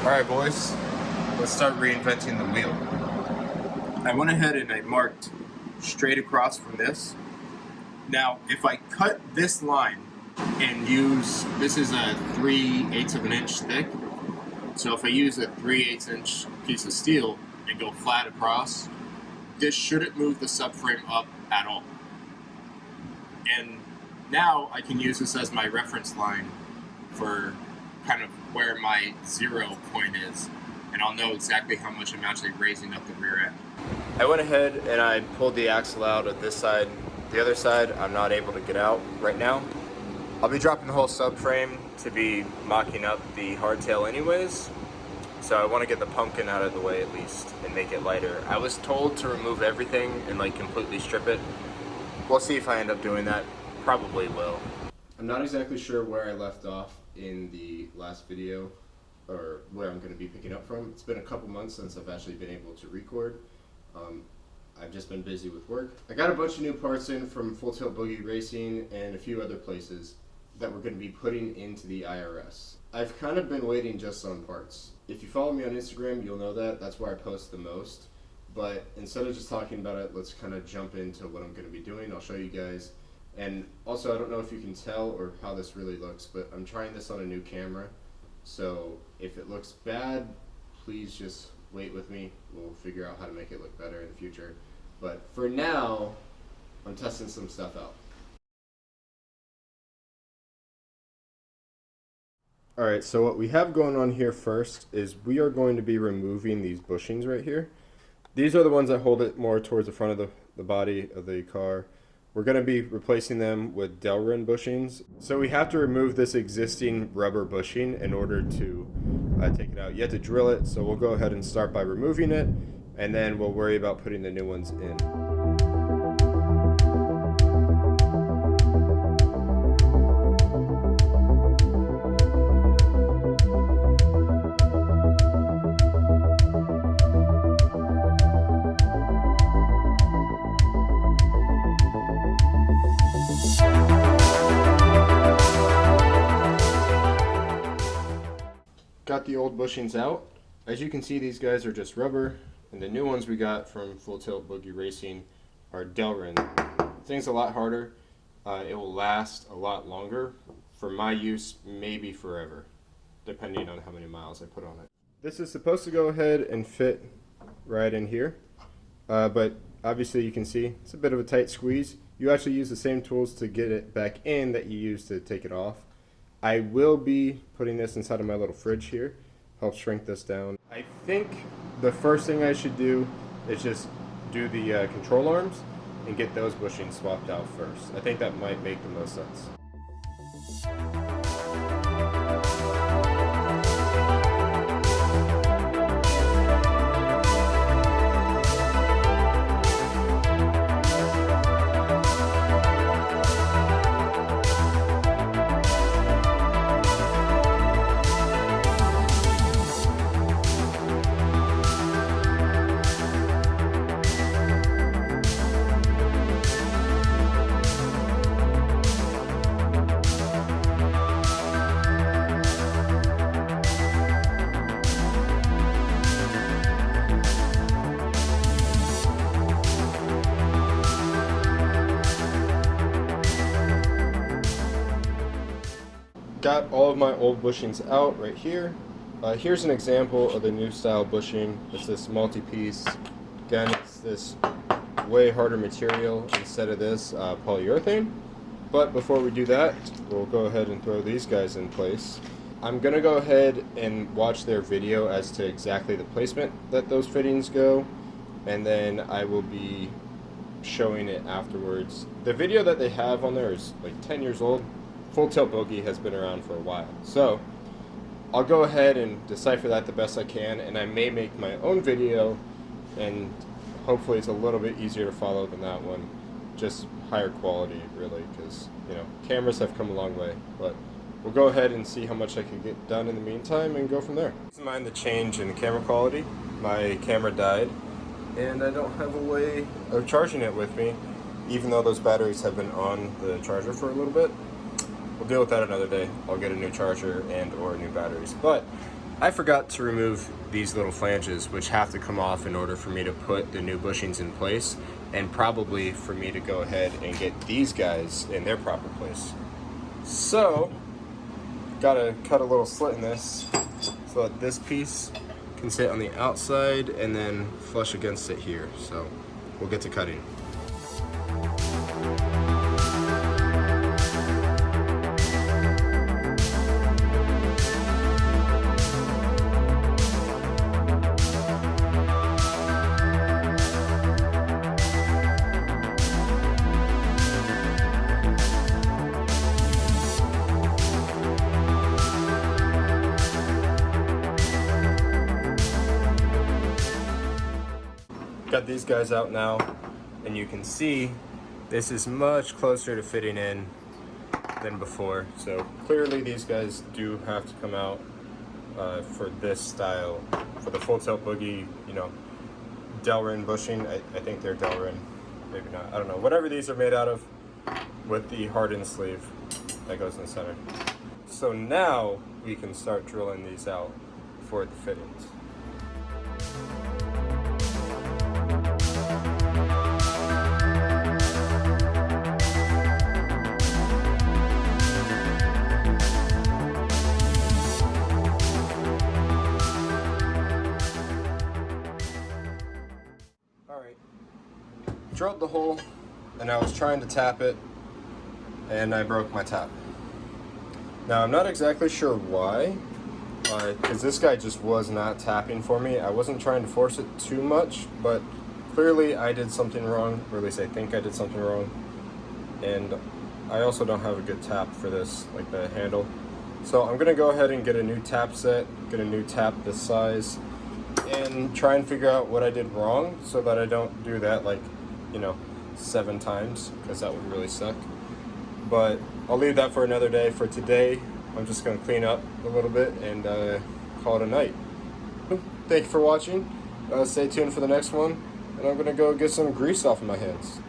Alright boys, let's start reinventing the wheel. I went ahead and I marked straight across from this. Now, if I cut this line and use, this is a 3/8 of an inch thick, so if I use a 3/8 inch piece of steel and go flat across, this shouldn't move the subframe up at all. And now I can use this as my reference line for kind of where my 0 point is, and I'll know exactly how much I'm actually raising up the rear end. I went ahead and I pulled the axle out of this side. The other side I'm not able to get out right now. I'll be dropping the whole subframe to be mocking up the hardtail anyways, so I want to get the pumpkin out of the way at least and make it lighter. I was told to remove everything and like completely strip it. We'll see if I end up doing that. Probably will. I'm not exactly sure where I left off in the last video or where I'm going to be picking up from. It's been a couple months since I've actually been able to record. I've just been busy with work. I got a bunch of new parts in from Full Tilt Boogie Racing and a few other places that we're going to be putting into the IRS. I've kind of been waiting just on parts. If you follow me on Instagram, you'll know that. That's where I post the most. But instead of just talking about it, let's kind of jump into what I'm going to be doing. I'll show you guys. And also, I don't know if you can tell or how this really looks, but I'm trying this on a new camera. So if it looks bad, please just wait with me. We'll figure out how to make it look better in the future. But for now, I'm testing some stuff out. Alright, so what we have going on here first is we are going to be removing these bushings right here. These are the ones that hold it more towards the front of the body of the car. We're going to be replacing them with Delrin bushings. So we have to remove this existing rubber bushing in order to take it out. You have to drill it, so we'll go ahead and start by removing it, and then we'll worry about putting the new ones in. Got the old bushings out. As you can see, these guys are just rubber, and the new ones we got from Full Tilt Boogie Racing are Delrin. Thing's a lot harder. It will last a lot longer. For my use, maybe forever, depending on how many miles I put on it. This is supposed to go ahead and fit right in here, but obviously you can see it's a bit of a tight squeeze. You actually use the same tools to get it back in that you use to take it off. I will be putting this inside of my little fridge here, help shrink this down. I think the first thing I should do is just do the control arms and get those bushings swapped out first. I think that might make the most sense. Got all of my old bushings out right here. Here's an example of the new style bushing. It's this multi-piece. Again, it's this way harder material instead of this polyurethane. But before we do that, we'll go ahead and throw these guys in place. I'm gonna go ahead and watch their video as to exactly the placement that those fittings go, and then I will be showing it afterwards. The video that they have on there is like 10 years old. Full Tilt Boogie has been around for a while. So I'll go ahead and decipher that the best I can, and I may make my own video, and hopefully it's a little bit easier to follow than that one. Just higher quality, really, because, you know, cameras have come a long way. But we'll go ahead and see how much I can get done in the meantime and go from there. Keep in mind the change in camera quality. My camera died, and I don't have a way of charging it with me, even though those batteries have been on the charger for a little bit. We'll deal with that another day. I'll get a new charger and or new batteries. But I forgot to remove these little flanges, which have to come off in order for me to put the new bushings in place, and probably for me to go ahead and get these guys in their proper place. So, gotta cut a little slit in this so that this piece can sit on the outside and then flush against it here. So, we'll get to cutting. Got these guys out now, and you can see this is much closer to fitting in than before. So clearly these guys do have to come out for this style, for the full tilt boogie, you know, Delrin bushing. I think they're Delrin, maybe not, I don't know. Whatever these are made out of, with the hardened sleeve that goes in the center. So now we can start drilling these out for the fittings. Drilled the hole, and I was trying to tap it, and I broke my tap. Now I'm not exactly sure why, because this guy just was not tapping for me. I wasn't trying to force it too much, but clearly I did something wrong, or at least I think I did something wrong. And I also don't have a good tap for this, like the handle. So I'm gonna go ahead and get a new tap set, get a new tap this size, and try and figure out what I did wrong so that I don't do that like, you know, 7 times, because that would really suck. But I'll leave that for another day. For today, I'm just gonna clean up a little bit and call it a night. Thank you for watching. Stay tuned for the next one, and I'm gonna go get some grease off of my hands.